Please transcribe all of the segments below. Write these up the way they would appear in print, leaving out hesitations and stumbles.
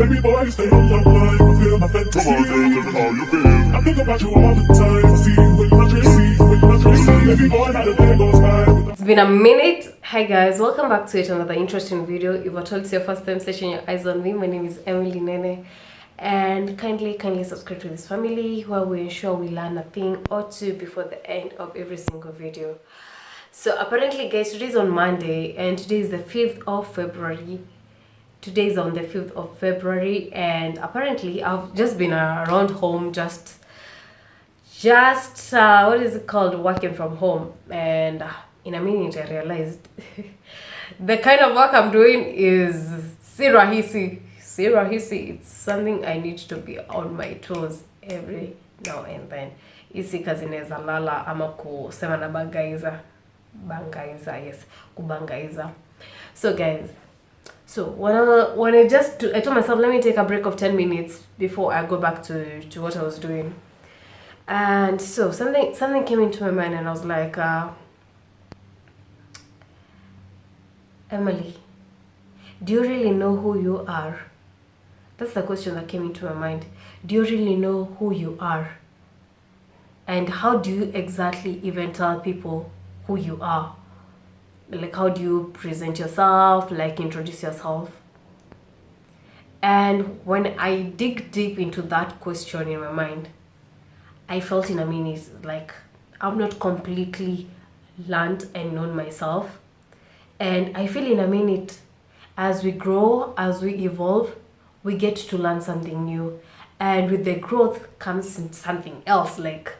Baby boy, stay on my mind, fulfill my fantasy. Come on, girl, tell me how you feel. I think about you all the time. See you when you dream, see you when you dream. Baby boy, not a day goes by. It's been a minute. Hi guys, welcome back to yet another interesting video. If I told you your first time setting your eyes on me, my name is Emily Nene, and kindly subscribe to this family where we ensure we learn a thing or two before the end of every single video. So apparently guys, today is on Monday and today is the 5th of February. Today is on the 5th of February, and apparently I've just been around home, just what is it called, working from home. And in a minute I realized the kind of work I'm doing is sirahisi. It's something I need to be on my toes every now and then. Isi kazi neza lala ama kusema na bangaiza, yes, kubangaiza. So guys, so when I told myself, let me take a break of 10 minutes before I go back to what I was doing. And so something came into my mind, and I was like, Emily, do you really know who you are? That's the question that came into my mind. Do you really know who you are? And how do you exactly even tell people who you are? Like, how do you present yourself, like introduce yourself? And when I dig deep into that question in my mind, I felt in a minute like I've not completely learned and known myself. And I feel in a minute, as we grow, as we evolve, we get to learn something new. And with the growth comes something else, like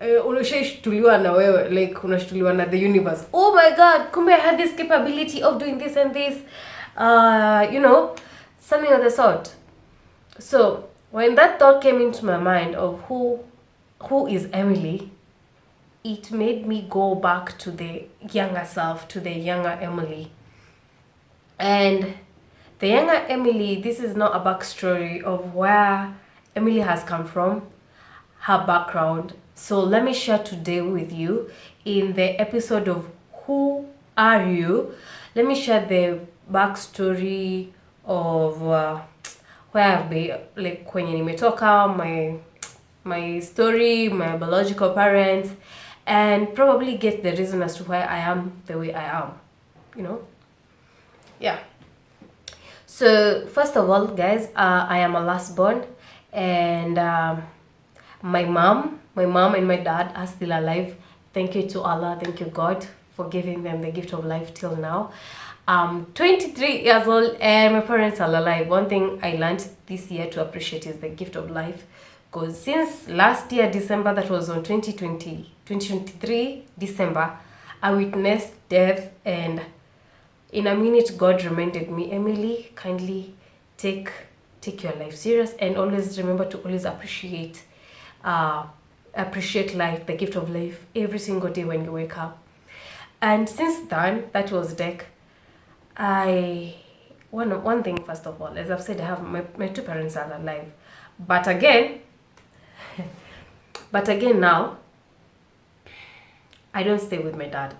unashtuliwa na wewe, like unashtuliwa na the universe. Oh my god, kumbe I had this capability of doing this and this, something of the sort. So when that thought came into my mind of who is Emily, it made me go back to the younger self, to the younger Emily. And the younger Emily, this is not a backstory of where Emily has come from, her background. So let me share today with you in the episode of Who Are You? Let me share the backstory of where I've been, like kwenye nimetoka, my story, my biological parents, and probably get the reason as to why I am the way I am, Yeah. So first of all, guys, I am a last born, and my mom and my dad are still alive. Thank you to Allah, thank you God for giving them the gift of life till now. I'm 23 years old and my parents are alive. One thing I learned this year to appreciate is the gift of life, because since last year December, that was on 2023 December, I witnessed death. And in a minute God reminded me, Emily, kindly take your life serious, and always remember to always appreciate life, the gift of life, every single day when you wake up. And since then, that was deck. One thing, first of all, as I've said, I have my two parents are alive, but again now I don't stay with my dad.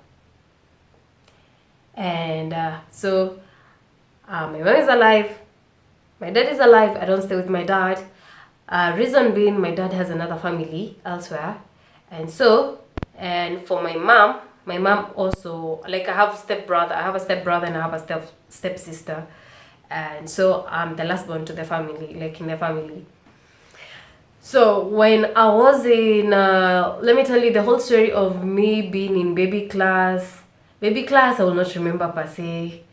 And so my mom is alive, my dad is alive, I don't stay with my dad. Reason being, my dad has another family elsewhere. And for my mom also, like I have a stepbrother and I have a stepsister. And so I'm the last born to the family, like in the family. So when I was in, let me tell you the whole story of me being in baby class. I will not remember per se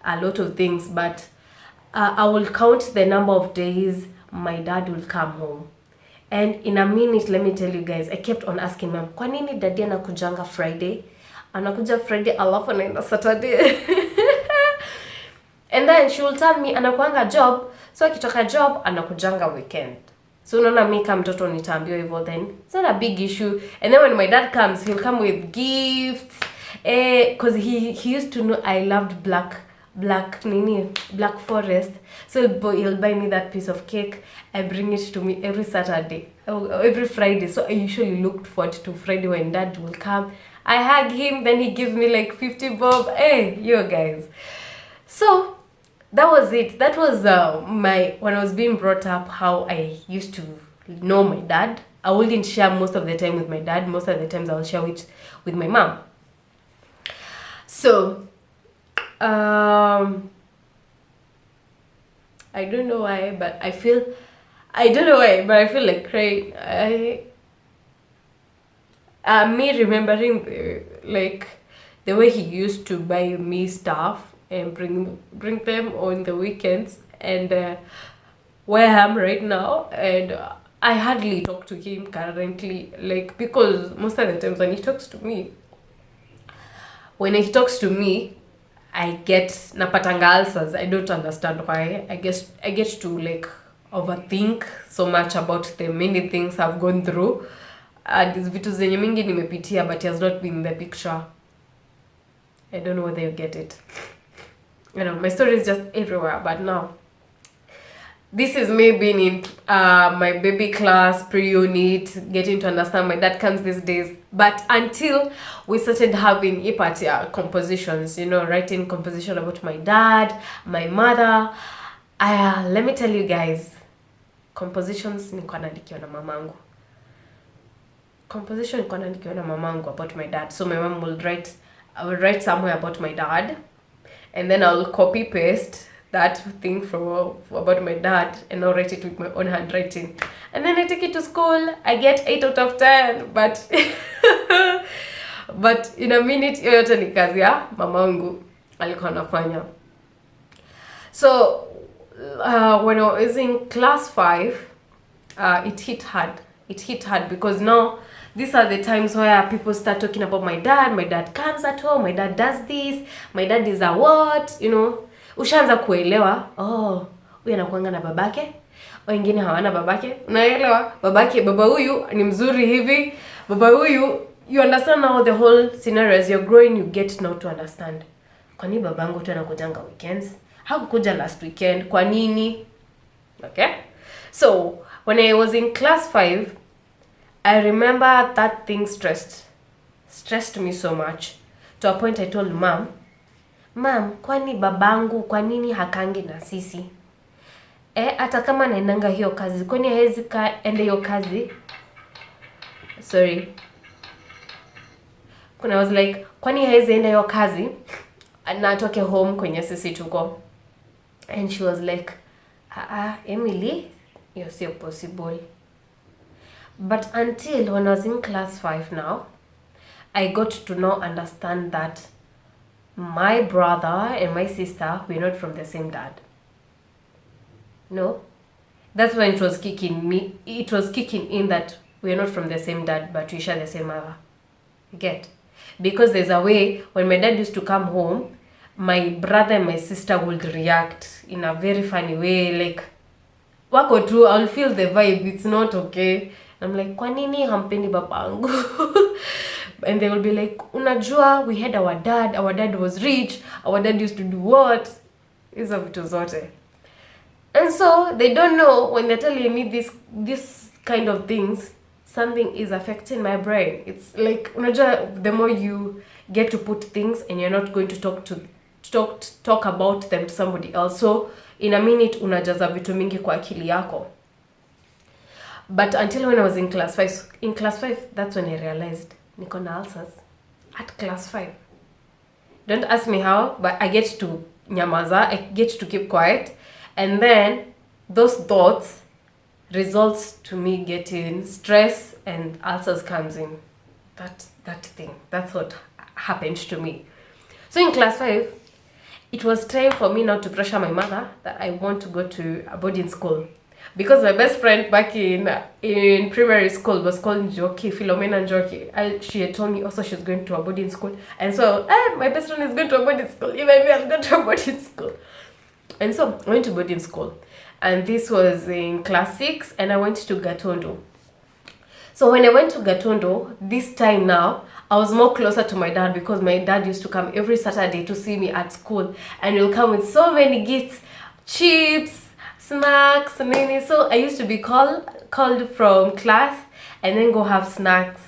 a lot of things, but I will count the number of days my dad will come home. And in a minute, let me tell you guys, I kept on asking mom, kwa nini daddy anakujanga Friday? Anakuja Friday alafu anaenda Saturday. And then she will tell me anakuanga job, so akitoka job anakujanga weekend. So unaona mimi kama mtoto nitaambiwa hivyo, then it's not a big issue. And then when my dad comes, he'll come with gifts, because he used to know I loved black forest. So he'll buy me that piece of cake and bring it to me every Saturday, every Friday. So I usually looked forward to Friday when dad will come. I hug him, then he gives me like 50 bob. Hey, you guys. So that was it. That was my, when I was being brought up, how I used to know my dad. I wouldn't share most of the time with my dad. Most of the times I will share with my mom. So I don't know why, but I feel like crying. Me remembering the way he used to buy me stuff and bring them on the weekends, and where I am right now, and I hardly talk to him currently, like, because most of the times when he talks to me, I get napatanga ulcers. I don't understand why. I get to like overthink so much about the many things I've gone through. And vitu zenye mingi nimepitia, but he has not been in the picture. I don't know whether you get it. You know, my story is just everywhere. But now, this is me being in my baby class, pre-unit, getting to understand my dad comes these days. But until we started having ipatia compositions, you know, writing composition about my dad, my mother. Let me tell you guys, compositions nilikuwa naandikiwa na mamangu. Composition nilikuwa naandikiwa na mamangu about my dad. So my mom will write, I will write somewhere about my dad, and then I'll copy paste that thing from about my dad, and I'll write it with my own handwriting, and then I take it to school. I get 8 out of 10, but but in a minute yote ni kazi ya mamangu alikuwa anafanya. So when I was in class 5, it hit hard because now these are the times where people start talking about my dad. My dad comes at home, my dad does this, my dad is a what, you know. Ushaanza kuelewa, huyu anakuanga na babake, wengine hawana babake. Unaelewa, baba huyu ni mzuri hivi, baba huyu, you understand now the whole scenario. As you're growing, you get now to understand. Kwa nini babangu tu anakujanga weekends? Hakukuja last weekend, kwa nini? Okay? So, when I was in class 5, I remember that thing stressed me so much, to a point I told mom, kwani babangu kwa nini hakangi na sisi? Hata kama naendanga hiyo kazi, kwani hawezi ende hiyo kazi? When I was like, kwani hawezi enda hiyo kazi na atoke home kwenye sisi tuko? And she was like, Emily, you're so possible. But until when I was in class 5 now, I got to now understand that my brother and my sister were not from the same dad. No, that's when it was kicking in that we're not from the same dad, but we share the same mother. You get? Because there's a way when my dad used to come home, my brother and my sister would react in a very funny way, like wako tu, I'll feel the vibe, it's not okay. I'm like, kwa nini hampendi babangu? And they will be like, unajua, we had our dad was rich, our dad used to do what? Hizo vitu zote. And so they don't know, when they're telling me this kind of things, something is affecting my brain. It's like, unajua, the more you get to put things and you're not going to talk about them to somebody else, so in a minute unajaza vitu mingi kwa akili yako. But until when I was in class 5, that's when I realized niko na ulcers at class 5. Don't ask me how, but I get to nyamaza, I get to keep quiet, and then those thoughts results to me getting stress, and ulcers comes in. That thing, that's what happened to me. So in class 5, it was time for me now to pressure my mother that I want to go to a boarding school. Because my best friend back in primary school was called Njoki, Philomena Njoki. She had told me also she's going to a boarding school. And so, my best friend is going to a boarding school. Even me, I'll go to a boarding school. And so, I went to boarding school. And this was in class 6, and I went to Gatondo. So when I went to Gatondo, this time now, I was more closer to my dad, because my dad used to come every Saturday to see me at school. And he'll come with so many gifts, chips, snacks, nini. So I used to be called from class and then go have snacks.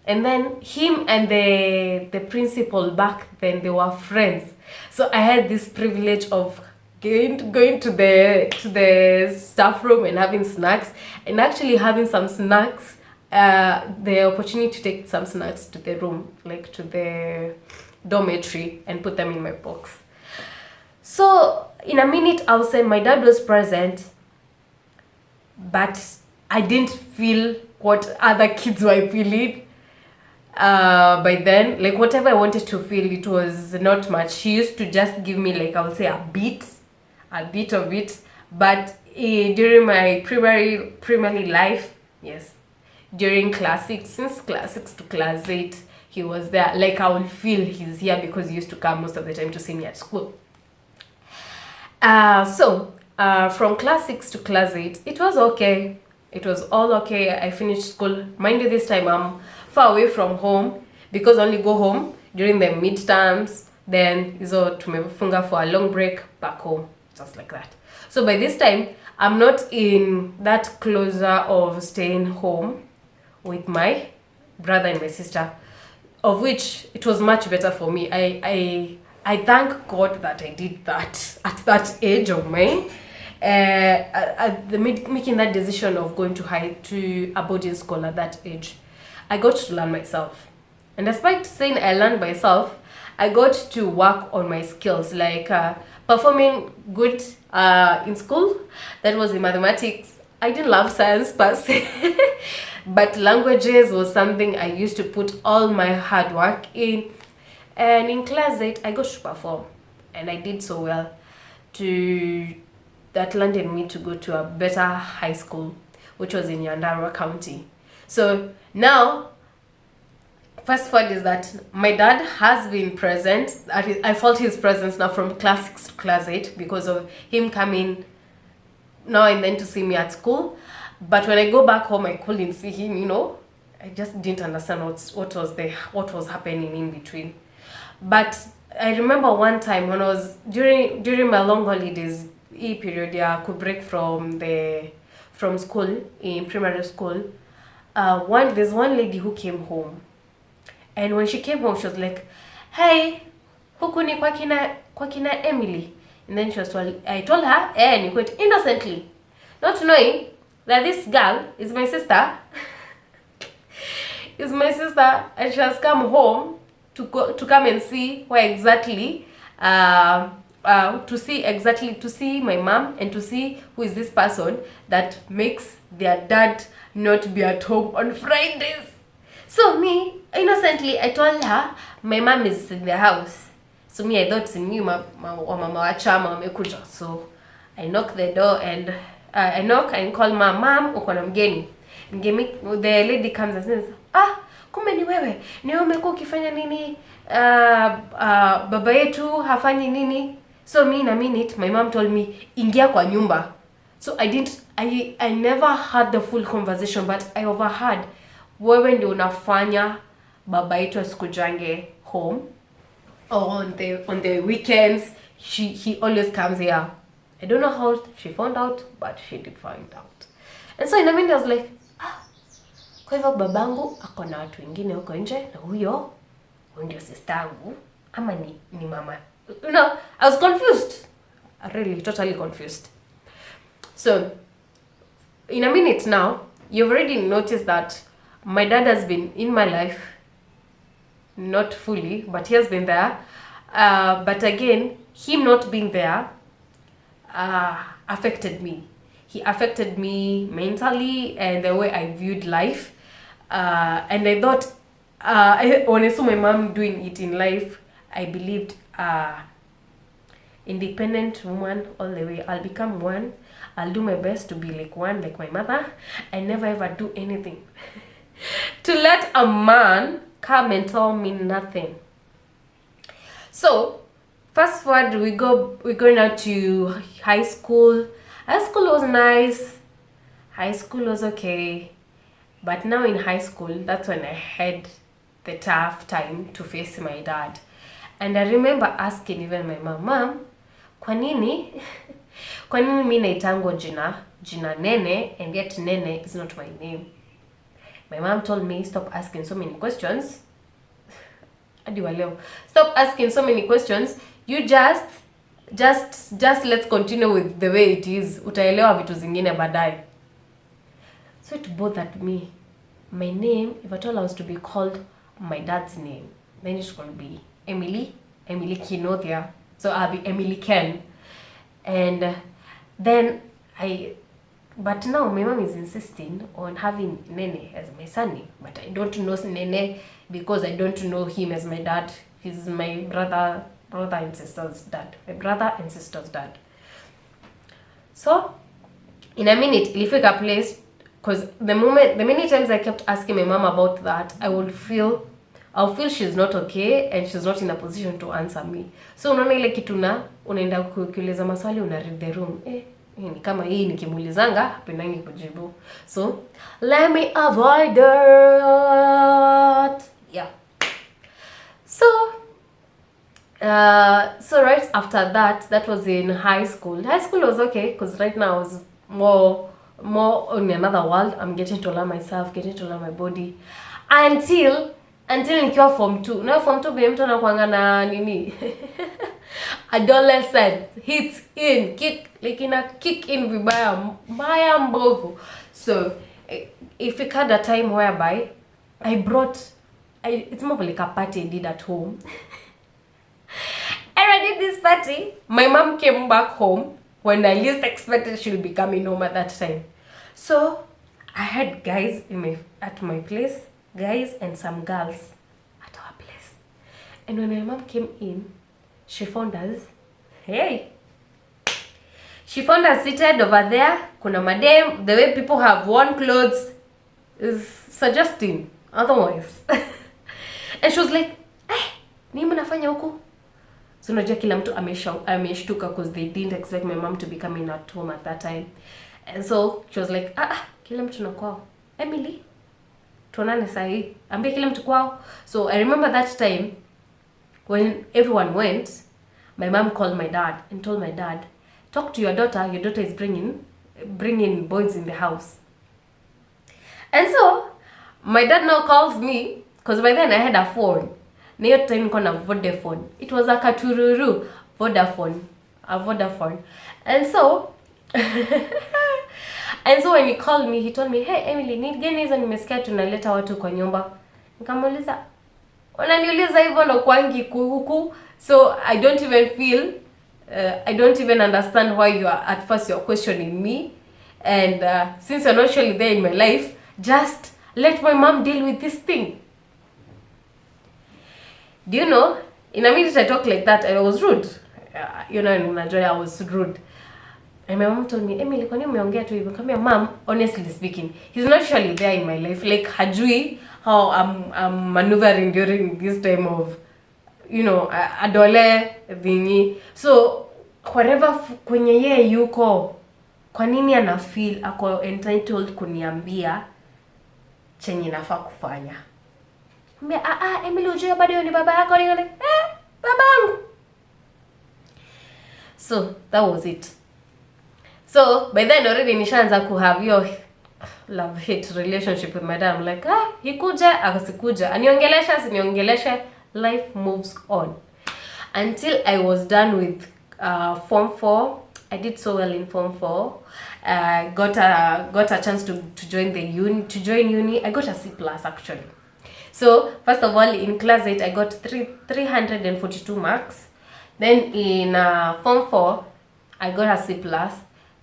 And then him and the principal back then, they were friends. So I had this privilege of going to the staff room and having snacks, and actually having some snacks, the opportunity to take some snacks to the room, like to the dormitory, and put them in my box. So in a minute, I'll say my dad was present, but I didn't feel what other kids were feeling. By then, like whatever I wanted to feel, it was not much. She used to just give me, like, I would say, a bit of it. But during my primary life, yes, during class 6, since class 6 to class 8, he was there. Like, I would feel he's here because he used to come most of the time to see me at school. From class 6 to class 8, it was okay. It was all okay. I finished school. Mind you, this time I'm far away from home, because I only go home during the midterms. Then hizo tumefunga for a long break back home, just like that. So by this time, I'm not in that closer of staying home with my brother and my sister, of which it was much better for me. I thank God that I did that at that age of mine. Making that decision of going to a boarding school at that age, I got to learn myself. And despite saying I learned myself, I got to work on my skills, like performing good in school. That was in mathematics. I didn't love science per se, but languages was something I used to put all my hard work in. And in class 8, I got to perform, and I did so well that landed me to go to a better high school, which was in Nyandarua County. So now, first part is that my dad has been present. I felt his presence now from class 6 to class 8 because of him coming now and then to see me at school. But when I go back home, I couldn't see him, I just didn't understand what was happening in between. But I remember one time when I was during my long holidays period, I could break from school in primary school. There's one lady who came home, and when she came home, she was like, "Hey, huku ni kwa kina Emily." And then I told her, and quite innocently, not knowing that this girl is my sister, and she has come home to come and see where exactly, to see my mom and to see who is this person that makes their dad not be at home on Fridays. So me, innocently, I told her my mom is in the house. So me, I thought ni mama wa chama wamekuja. So I knock the door and I knock and call mom, uko na mgeni. The lady comes and says, kumbe ni wewe. Ni wewe umekuwa ukifanya nini? Baba yetu hafanyi nini? So me in a minute, my mom told me, ingia kwa nyumba. So I never had the full conversation, but I overheard, wewe ndio unafanya baba yetu asikujange home, or on the weekends he always comes here. I don't know how she found out, but she did find out. And so in a minute I was like, kwa hivyo babangu ako na watu wengine huko nje, na huyo ndio sistangu ama ni mama. I was confused. Really, totally confused. So in a minute now, you've already noticed that my dad has been in my life, not fully, but he has been there. But again, him not being there affected me. He affected me mentally and the way I viewed life. And I thought, when I saw my mom doing it in life, I believed, independent woman all the way. I'll become one. I'll do my best to be like one, like my mother. I never ever do anything to let a man come and tell me nothing. So fast forward, we go now to high school. High school was nice. High school was okay. But now in high school, that's when I had the tough time to face my dad. And I remember asking even my mom, kwa nini mimi naitangwa jina Nene, and yet Nene is not my name? My mom told me, stop asking so many questions. Stop asking so many questions. You just just let's continue with the way it is, utaelewa vitu zingine baadaye. So it bothered me. My name, if at all I was to be called my dad's name, then it's going to be Emily Kinothia. So I'll be Emily Ken. And then but now my mom is insisting on having Nene as my son name. But I don't know Nene because I don't know him as my dad. He's my brother and sister's dad. My brother and sister's dad. So, in a minute, ilifika place, because the many times I kept asking my mom about that, I'll feel she's not okay and she's not in a position to answer me. So unaona ile kitu unaenda kuuliza maswali, una read the room. Ni kama hii nikimuulizanga hapendangi kujibu. So let me avoid that. Yeah. So right after that was in high school. High school was okay because right now I was more on another world. I'm getting to learn myself, getting to learn my body until nikiwa form 2. Na form 2 vile mtu anakuanga na nini adolescent hits in kick in vibaya mbovu. So if it had a time whereby it's more like a party I did at home. And I did this party. My mom came back home when I least expected she'll be coming home at that time. So I had guys at my place, guys and some girls at our place. And when my mom came in, she found us seated over there. Kuna madam, the way people have worn clothes is suggesting otherwise. And she was like, nini mnafanya huku? So unajua kila mtu ameshtuka because they didn't expect my mom to be coming at home at that time. And so she was like, kila mtu na kwao. Emily, tuonane sahi. Ambia kila mtu kwao. So I remember that time when everyone went, my mom called my dad and told my dad, talk to your daughter is bringing boys in the house. And so my dad now calls me because by then I had a phone. Na hiyo time niko na Vodafone. It was a katururu Vodafone. And so when he called me, he told me, hey Emily, ni gani hizo nimesikia tunaleta watu kwa nyumba. Nikamuuliza, unaniuliza hivyo ndo kwangi huku? So I don't even understand why at first you're questioning me. And since you're not actually there in my life, just let my mom deal with this thing. Do you know, in a minute I talk like that, I was rude. In Nigeria, I was rude. And my mom told me, Emily, kwa nini umeongea tu hivyo? Nikamwambia, mom, honestly speaking, he's not actually there in my life. Like, hajui how I'm maneuvering during this time of, adole thingy. So, whatever kwenye yeye yuko, kwa nini ana feel ako entitled kuniambia chenye nafaa kufanya? Emily, ujue bado ni baba yako? Babangu. So that was it. So by then already nishaanza ku have your love-hate relationship with my dad. I'm like, hikuja akasikuja, aniongelesha asiniongelesha, life moves on. Until I was done with Form 4. I did so well in Form 4. Got a chance to join uni. I got a C+ actually. So, first of all, in class 8, I got 342 marks. Then in Form 4, I got a C+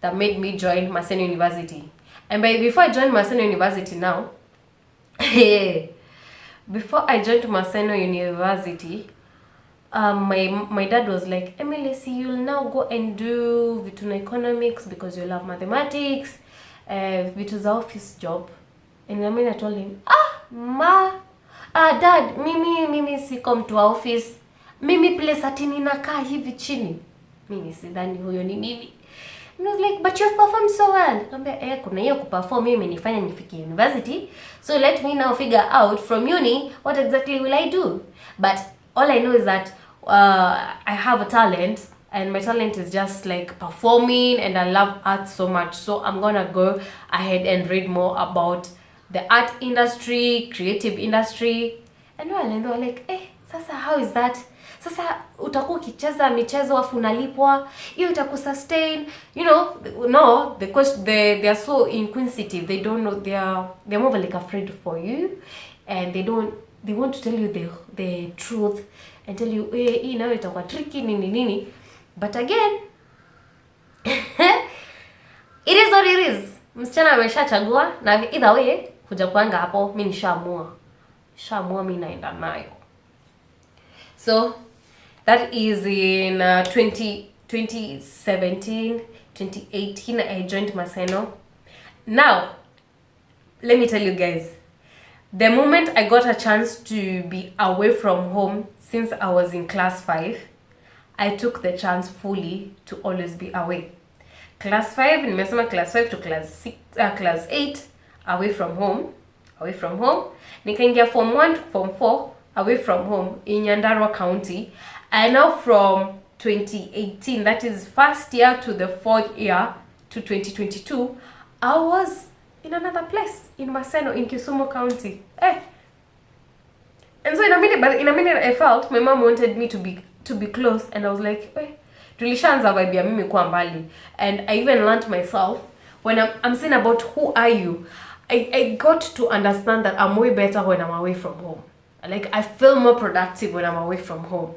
that made me join Maseno University. And before I joined Maseno University now, before I joined Maseno University, my dad was like, Emily, see, you'll now go and do Vituna Economics because you love mathematics, Vitu's office job. And I told him, dad, mimi siko mtu wa office. Mimi place ati ninakaa hivi chini. Mimi sidhani huyo ni mimi. And I was like, but you've performed so well. Nikamwambia, kuna hiyo kuperform mimi imenifanya nifike university. So let me now figure out from uni what exactly will I do. But all I know is that I have a talent, and my talent is just like performing, and I love art so much. So I'm gonna go ahead and read more about the art industry, creative industry. And they were like, sasa, how is that? Sasa utakuwa ukicheza michezo afu unalipwa, hiyo itakusustain, you know. No, they are so inquisitive, they don't know, they're more like afraid for you, and they want to tell you the truth and tell you hii nayo itakuwa tricky nini, but again it is what it is. Msichana ameshachagua, na either way kuja kuanga hapo, mimi nishaamua mimi naenda nayo. So that is in 2017, 2018 I joined Maseno. Now let me tell you guys, the moment I got a chance to be away from home since I was in class 5, I took the chance fully to always be away. Class 5, nimesema class 5 to class 8 away from home. Nikaingia form 1 to form 4 away from home in Nyandarua County. And now from 2018, that is first year to the fourth year to 2022, I was in another place in Maseno in Kisumu County. And so in a minute I felt my mom wanted me to be close, and I was like, tulishaanza vibe ya mimi kuwa mbali. And I even learned myself, when I'm saying about who are you, I got to understand that I'm way better when I'm away from home. Like, I feel more productive when I'm away from home.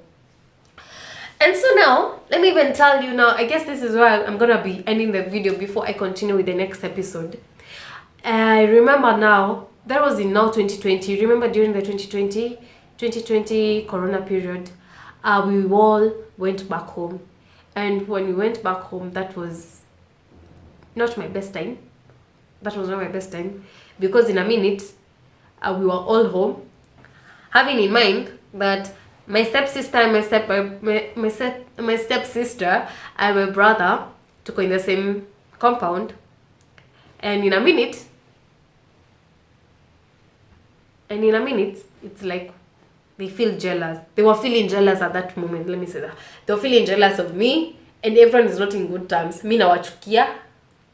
And so now, let me even tell you now, I guess this is where I'm gonna be ending the video before I continue with the next episode. I remember now, that was in now 2020. Remember during the 2020 Corona period, we all went back home. And when we went back home, that was not my best time. Because in a minute, we were all home, having in mind that my stepsister and my stepsister and my brother took in the same compound, and in a minute, it's like they feel jealous. They were feeling jealous at that moment. Let me say that they were feeling jealous of me, and everyone is not in good terms. Mi nawachukia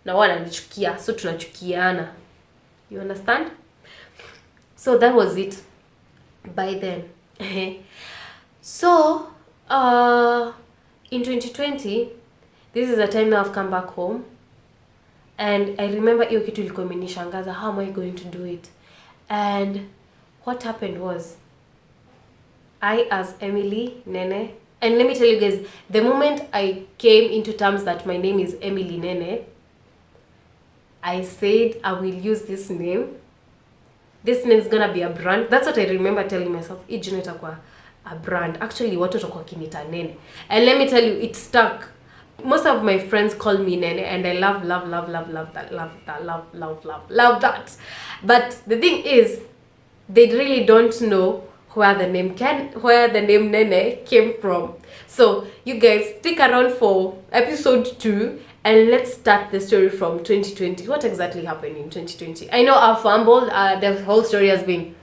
na wananichukia, so tunachukiana. You understand? So that was it by then. So in 2020, this is the time now I've come back home, and I remember hiyo kitu ilikuwa imenishangaza. How am I going to do it? And what happened was, I, as Emily Nene, and let me tell you guys, the moment I came into terms that my name is Emily Nene, I said I will use this name. This name is gonna be a brand. That's what I remember telling myself. It itakuwa a brand. Actually, watu watakuwa kinita Nene. And let me tell you, it stuck. Most of my friends call me Nene, and I love that. But the thing is, they really don't know where the name Nene came from. So you guys stick around for episode 2, and let's start the story from 2020. What exactly happened in 2020? I know I fumbled. The whole story has been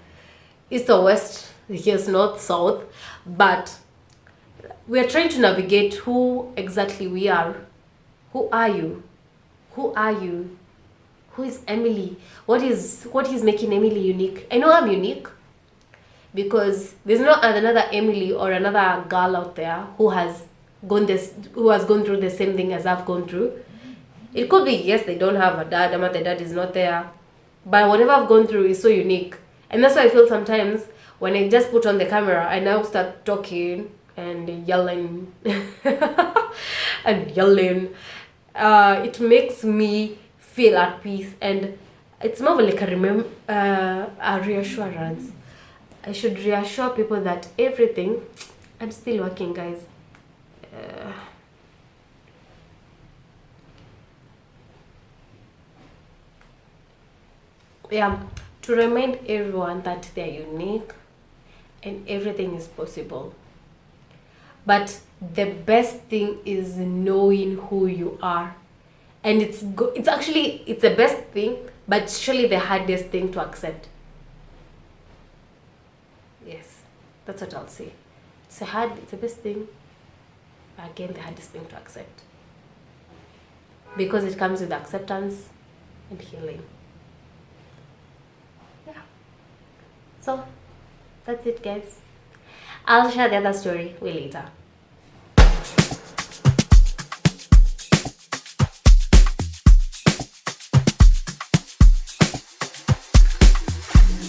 east or west, here's north, south, but we are trying to navigate who exactly we are. Who are you? Who is Emily? What is making Emily unique? I know I'm unique because there's no another Emily or another girl out there who has gone through the same thing as I've gone through. It could be, yes, they don't have a dad, but the dad is not there, but whatever I've gone through is so unique. And that's why I feel sometimes when I just put on the camera, I now start talking and yelling it makes me feel at peace, and it's more like a reassurance. I should reassure people that everything, I'm still working, guys. To remind everyone that they're unique and everything is possible. But the best thing is knowing who you are. And it's the best thing, but it's surely the hardest thing to accept. Yes, that's what I'll say. It's the best thing, but again, the hardest thing to accept. Because it comes with acceptance and healing. Yeah. So, that's it, guys. I'll share the other story way later.